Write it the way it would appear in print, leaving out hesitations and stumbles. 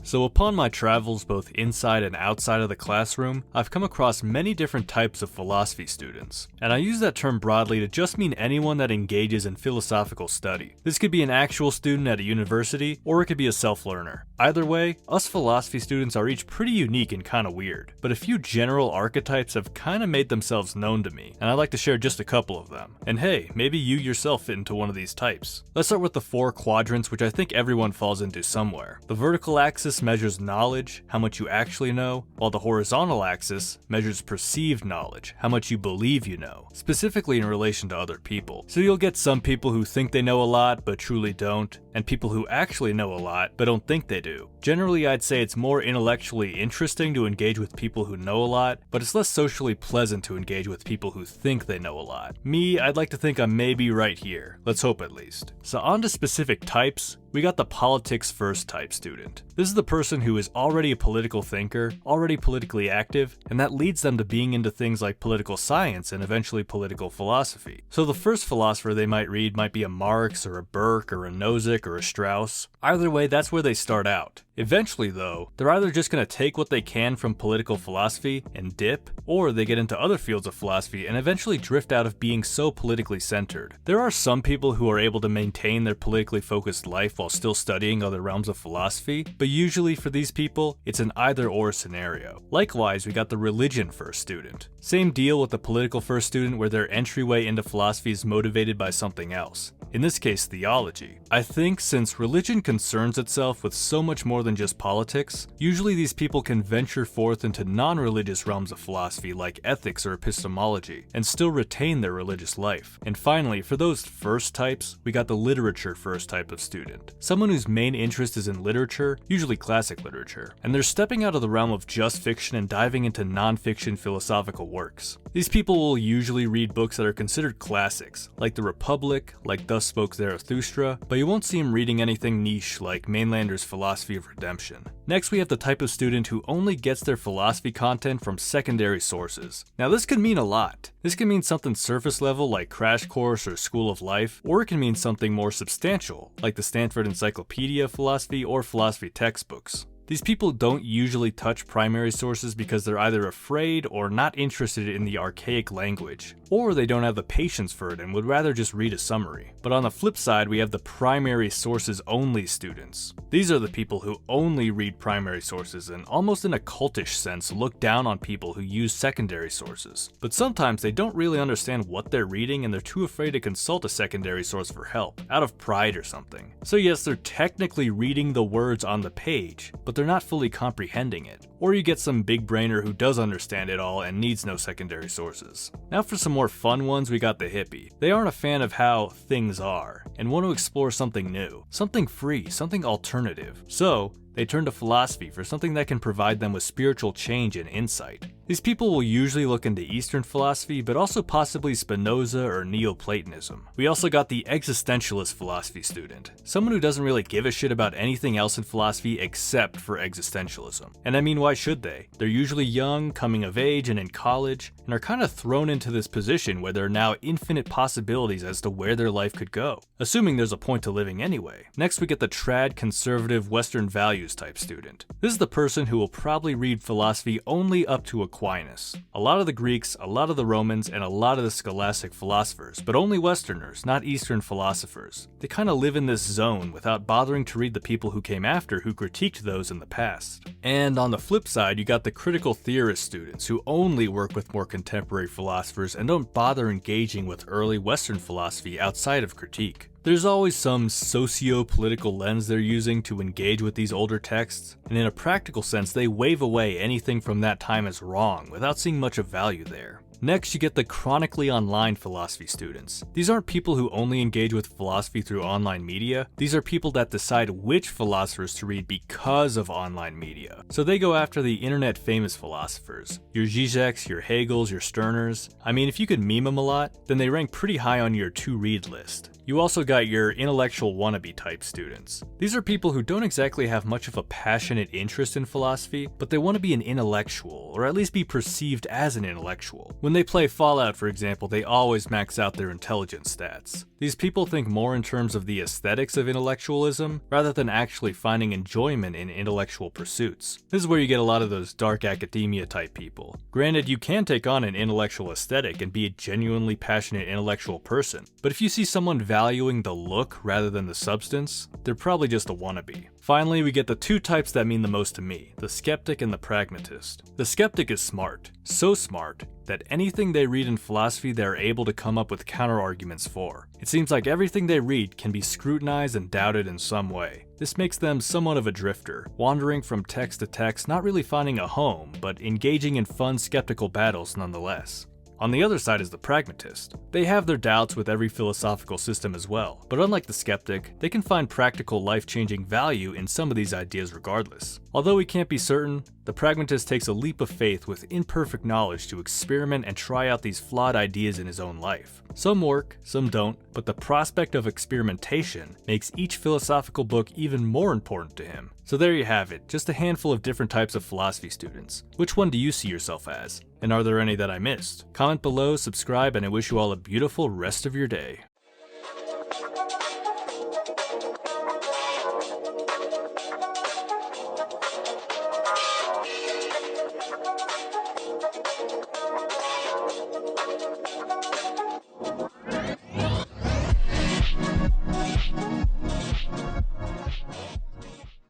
So upon my travels both inside and outside of the classroom, I've come across many different types of philosophy students. And I use that term broadly to just mean anyone that engages in philosophical study. This could be an actual student at a university, or it could be a self-learner. Either way, us philosophy students are each pretty unique and kinda weird, but a few general archetypes have kinda made themselves known to me, and I'd like to share just a couple of them. And hey, maybe you yourself fit into one of these types. Let's start with the 4 quadrants, which I think everyone falls into somewhere. The vertical axis measures knowledge, how much you actually know, while the horizontal axis measures perceived knowledge, how much you believe you know, specifically in relation to other people. So you'll get some people who think they know a lot but truly don't, and people who actually know a lot but don't think they do. Generally, I'd say it's more intellectually interesting to engage with people who know a lot, but it's less socially pleasant to engage with people who think they know a lot. Me, I'd like to think I'm maybe right here. Let's hope at least. So on to specific types. We got the politics first type student. This is the person who is already a political thinker, already politically active, and that leads them to being into things like political science and eventually political philosophy. So the first philosopher they might read might be a Marx or a Burke or a Nozick or a Strauss. Either way, that's where they start out. Eventually though, they're either just going to take what they can from political philosophy and dip, or they get into other fields of philosophy and eventually drift out of being so politically centered. There are some people who are able to maintain their politically focused life while still studying other realms of philosophy, but usually for these people, it's an either-or scenario. Likewise, we got the religion first student. Same deal with the political first student where their entryway into philosophy is motivated by something else. In this case, theology. I think since religion concerns itself with so much more than just politics, usually these people can venture forth into non-religious realms of philosophy like ethics or epistemology, and still retain their religious life. And finally, for those first types, we got the literature first type of student. Someone whose main interest is in literature, usually classic literature, and they're stepping out of the realm of just fiction and diving into non-fiction philosophical works. These people will usually read books that are considered classics, like The Republic, like Thus Spoke Zarathustra, but you won't see him reading anything niche like Mainlander's Philosophy of Redemption. Next, we have the type of student who only gets their philosophy content from secondary sources. Now this could mean a lot. This can mean something surface level like Crash Course or School of Life, or it can mean something more substantial like the Stanford Encyclopedia of Philosophy or philosophy textbooks. These people don't usually touch primary sources because they're either afraid or not interested in the archaic language, or they don't have the patience for it and would rather just read a summary. But on the flip side, we have the primary sources only students. These are the people who only read primary sources and almost in a cultish sense look down on people who use secondary sources. But sometimes they don't really understand what they're reading and they're too afraid to consult a secondary source for help, out of pride or something. So yes, they're technically reading the words on the page, but they're not fully comprehending it. Or you get some big brainer who does understand it all and needs no secondary sources. Now for some more fun ones, we got the hippie. They aren't a fan of how things are and want to explore something new, something free, something alternative. So they turn to philosophy for something that can provide them with spiritual change and insight. These people will usually look into Eastern philosophy, but also possibly Spinoza or Neoplatonism. We also got the existentialist philosophy student, someone who doesn't really give a shit about anything else in philosophy except for existentialism. And I mean, why should they? They're usually young, coming of age, and in college, and are kind of thrown into this position where there are now infinite possibilities as to where their life could go, assuming there's a point to living anyway. Next, we get the trad conservative Western values type student. This is the person who will probably read philosophy only up to Aquinas. A lot of the Greeks, a lot of the Romans, and a lot of the scholastic philosophers, but only Westerners, not Eastern philosophers. They kind of live in this zone without bothering to read the people who came after who critiqued those in the past. And on the flip side, you got the critical theorist students who only work with more contemporary philosophers and don't bother engaging with early Western philosophy outside of critique. There's always some socio-political lens they're using to engage with these older texts, and in a practical sense they wave away anything from that time as wrong without seeing much of value there. Next, you get the chronically online philosophy students. These aren't people who only engage with philosophy through online media. These are people that decide which philosophers to read because of online media. So they go after the internet famous philosophers. Your Zizeks, your Hegels, your Sterners. I mean, if you could meme them a lot, then they rank pretty high on your to-read list. You also got got your intellectual wannabe type students. These are people who don't exactly have much of a passionate interest in philosophy, but they want to be an intellectual, or at least be perceived as an intellectual. When they play Fallout, for example, they always max out their intelligence stats. These people think more in terms of the aesthetics of intellectualism, rather than actually finding enjoyment in intellectual pursuits. This is where you get a lot of those dark academia type people. Granted, you can take on an intellectual aesthetic and be a genuinely passionate intellectual person, but if you see someone valuing the look rather than the substance, they're probably just a wannabe. Finally, we get the two types that mean the most to me, the skeptic and the pragmatist. The skeptic is smart, so smart that anything they read in philosophy they're able to come up with counter-arguments for. It seems like everything they read can be scrutinized and doubted in some way. This makes them somewhat of a drifter, wandering from text to text, not really finding a home, but engaging in fun skeptical battles nonetheless. On the other side is the pragmatist. They have their doubts with every philosophical system as well, but unlike the skeptic, they can find practical life-changing value in some of these ideas regardless. Although we can't be certain, the pragmatist takes a leap of faith with imperfect knowledge to experiment and try out these flawed ideas in his own life. Some work, some don't, but the prospect of experimentation makes each philosophical book even more important to him. So there you have it, just a handful of different types of philosophy students. Which one do you see yourself as? And are there any that I missed? Comment below, subscribe, and I wish you all a beautiful rest of your day.